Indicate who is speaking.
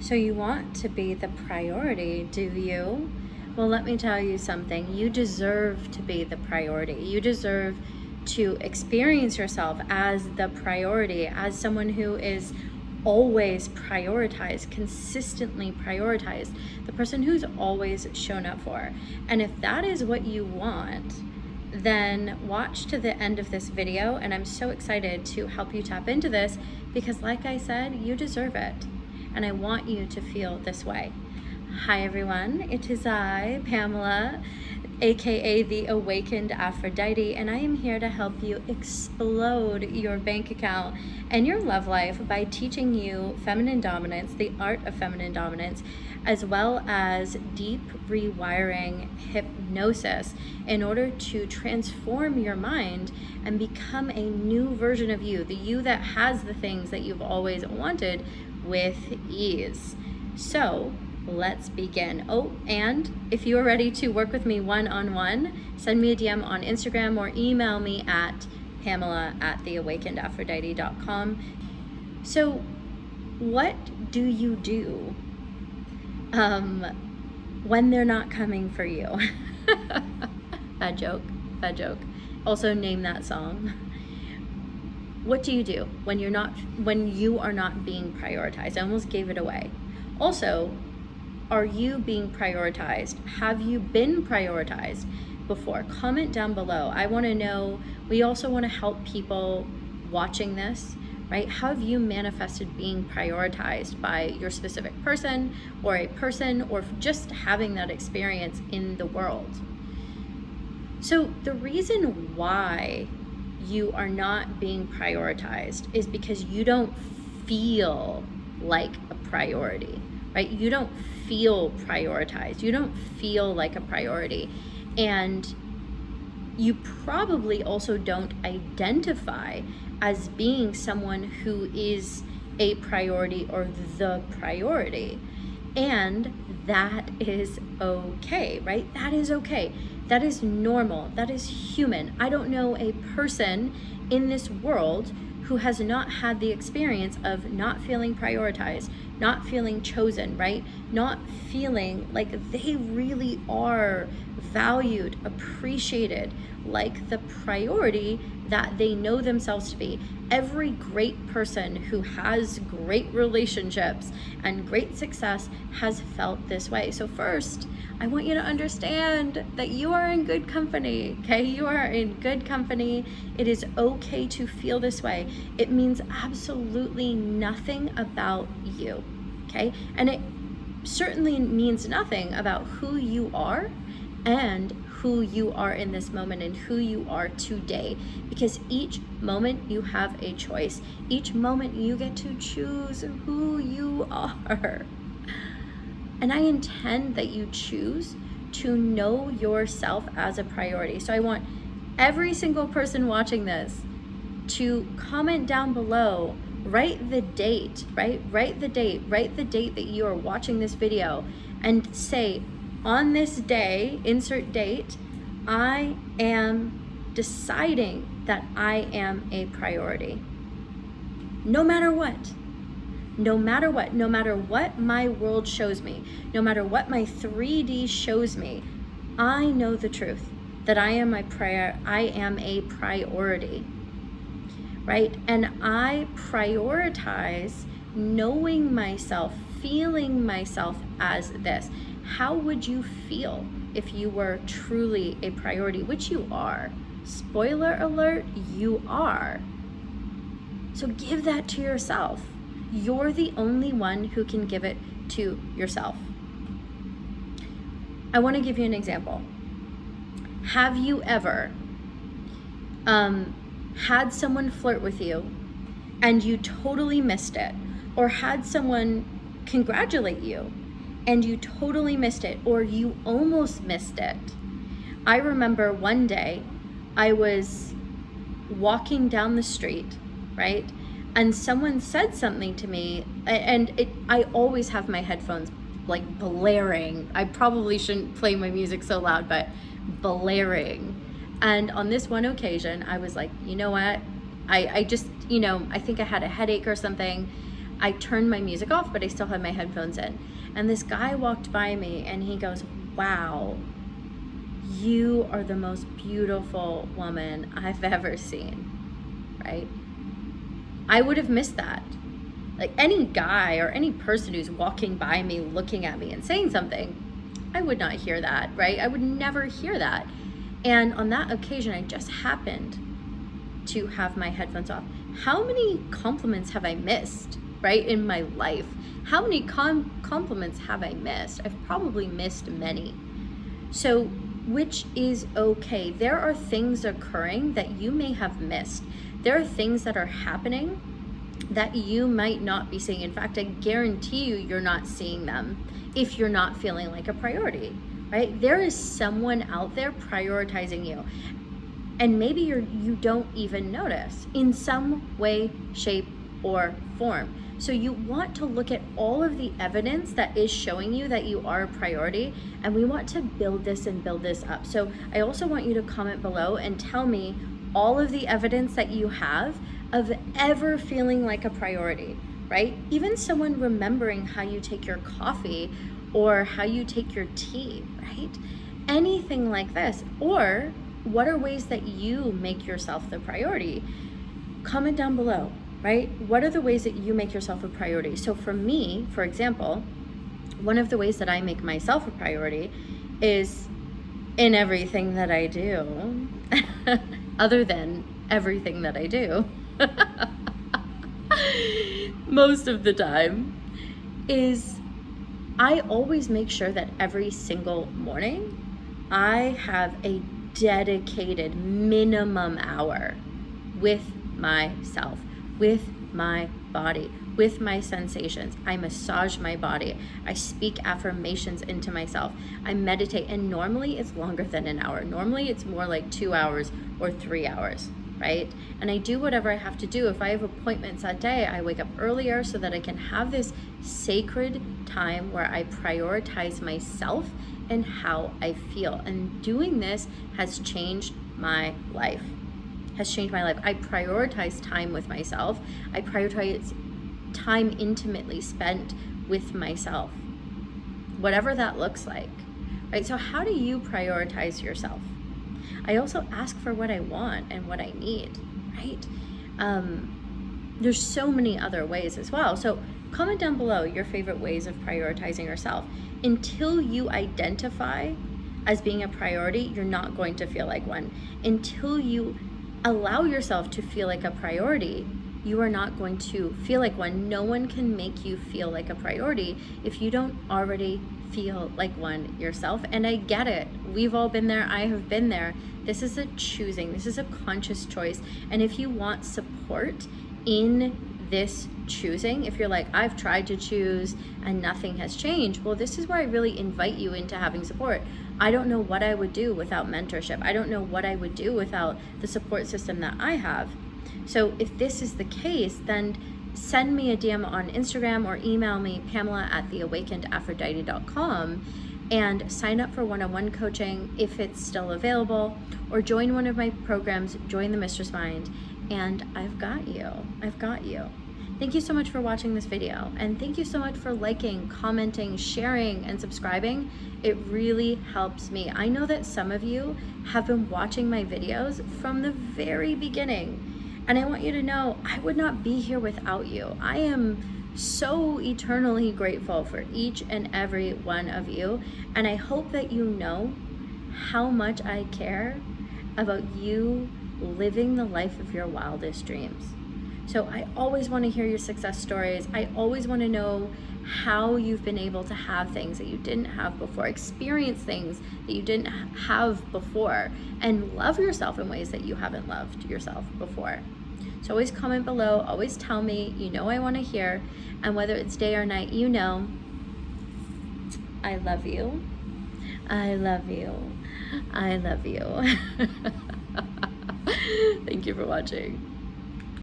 Speaker 1: So you want to be the priority, do you? Well, let me tell you something. You deserve to be the priority. You deserve to experience yourself as the priority, as someone who is always prioritized, consistently prioritized, the person who's always shown up for. And if that is what you want, then watch to the end of this video, and I'm so excited to help you tap into this because, like I said, you deserve it. And I want you to feel this way. Hi everyone, it is I, Pamela, aka the Awakened Aphrodite, and I am here to help you explode your bank account and your love life by teaching you feminine dominance, the art of feminine dominance, as well as deep rewiring hypnosis in order to transform your mind and become a new version of you, the you that has the things that you've always wanted with ease. So let's begin. Oh, and if you are ready to work with me one-on-one, send me a DM on Instagram or email me at pamela@theawakenedaphrodite.com. So what do you do when they're not coming for you? Bad joke. Also name that song. What do you do when you are not being prioritized? I almost gave it away. Also, are you being prioritized? Have you been prioritized before? Comment down below. I want to know. We also want to help people watching this, right? How have you manifested being prioritized by your specific person or a person, or just having that experience in the world? So the reason why you are not being prioritized is because you don't feel like a priority, right? You don't feel prioritized. You don't feel like a priority. And you probably also don't identify as being someone who is a priority or the priority. And that is okay, right? That is okay. That is normal. That is human. I don't know a person in this world who has not had the experience of not feeling prioritized, not feeling chosen, right? Not feeling like they really are valued, appreciated, like the priority that they know themselves to be. Every great person who has great relationships and great success has felt this way. So first, I want you to understand that you are in good company, okay? You are in good company. It is okay to feel this way. It means absolutely nothing about you, okay? And it certainly means nothing about who you are and who you are in this moment and who you are today, because each moment you have a choice. Each moment you get to choose who you are. And I intend that you choose to know yourself as a priority. So I want every single person watching this to comment down below, write the date, right? Write the date that you are watching this video and say, on this day, insert date, I am deciding that I am a priority. No matter what. No matter what my world shows me, no matter what my 3D shows me, I know the truth that I am a priority, right? And I prioritize knowing myself, feeling myself as this. How would you feel if you were truly a priority, which you are? Spoiler alert, you are. So give that to yourself. You're the only one who can give it to yourself. I want to give you an example. Have you ever had someone flirt with you and you totally missed it? Or had someone congratulate you and you totally missed it, or you almost missed it? I remember one day I was walking down the street, right? And someone said something to me, and I always have my headphones like blaring. I probably shouldn't play my music so loud, but blaring. And on this one occasion, I was like, you know what? I just, I think I had a headache or something. I turned my music off, but I still had my headphones in. And this guy walked by me and he goes, wow, you are the most beautiful woman I've ever seen, right? I would have missed that. Like any guy or any person who's walking by me, looking at me and saying something, I would not hear that, right? I would never hear that. And on that occasion, I just happened to have my headphones off. How many compliments have I missed, right, in my life? How many compliments have I missed? I've probably missed many. So, which is okay. There are things occurring that you may have missed. There are things that are happening that you might not be seeing. In fact, I guarantee you're not seeing them if you're not feeling like a priority, right? There is someone out there prioritizing you. And maybe you don't even notice in some way, shape, or form. So you want to look at all of the evidence that is showing you that you are a priority, and we want to build this and build this up. So I also want you to comment below and tell me all of the evidence that you have of ever feeling like a priority, right? Even someone remembering how you take your coffee or how you take your tea, right? Anything like this. Or what are ways that you make yourself the priority? Comment down below, right? What are the ways that you make yourself a priority? So for me, for example, one of the ways that I make myself a priority is in everything that I do, other than everything that I do, most of the time, is I always make sure that every single morning I have a dedicated minimum hour with myself, with my body, with my sensations. I massage my body. I speak affirmations into myself. I meditate, and normally it's longer than an hour. Normally it's more like 2 hours or 3 hours, right? And I do whatever I have to do. If I have appointments that day, I wake up earlier so that I can have this sacred time where I prioritize myself and how I feel. And doing this has changed my life. I prioritize time with myself. I prioritize time intimately spent with myself, whatever that looks like, right? So how do you prioritize yourself? I also ask for what I want and what I need, right? There's so many other ways as well. So comment down below your favorite ways of prioritizing yourself. Until you identify as being a priority, you're not going to feel like one. Until you allow yourself to feel like a priority, you are not going to feel like one. No one can make you feel like a priority if you don't already feel like one yourself. And I get it. We've all been there. I have been there. This is a choosing. This is a conscious choice. And if you want support in this choosing, if you're like, I've tried to choose and nothing has changed, well, this is where I really invite you into having support. I don't know what I would do without mentorship. I don't know what I would do without the support system that I have. So if this is the case, then send me a DM on Instagram or email me, Pamela@theawakenedaphrodite.com, and sign up for one-on-one coaching if it's still available, or join one of my programs, join the Mistress Mind, and I've got you. I've got you. Thank you so much for watching this video, and thank you so much for liking, commenting, sharing, and subscribing. It really helps me. I know that some of you have been watching my videos from the very beginning, and I want you to know I would not be here without you. I am so eternally grateful for each and every one of you, and I hope that you know how much I care about you living the life of your wildest dreams. So I always want to hear your success stories. I always want to know how you've been able to have things that you didn't have before, experience things that you didn't have before, and love yourself in ways that you haven't loved yourself before. So always comment below, always tell me, you know I want to hear, and whether it's day or night, you know, I love you. I love you. I love you. Thank you for watching.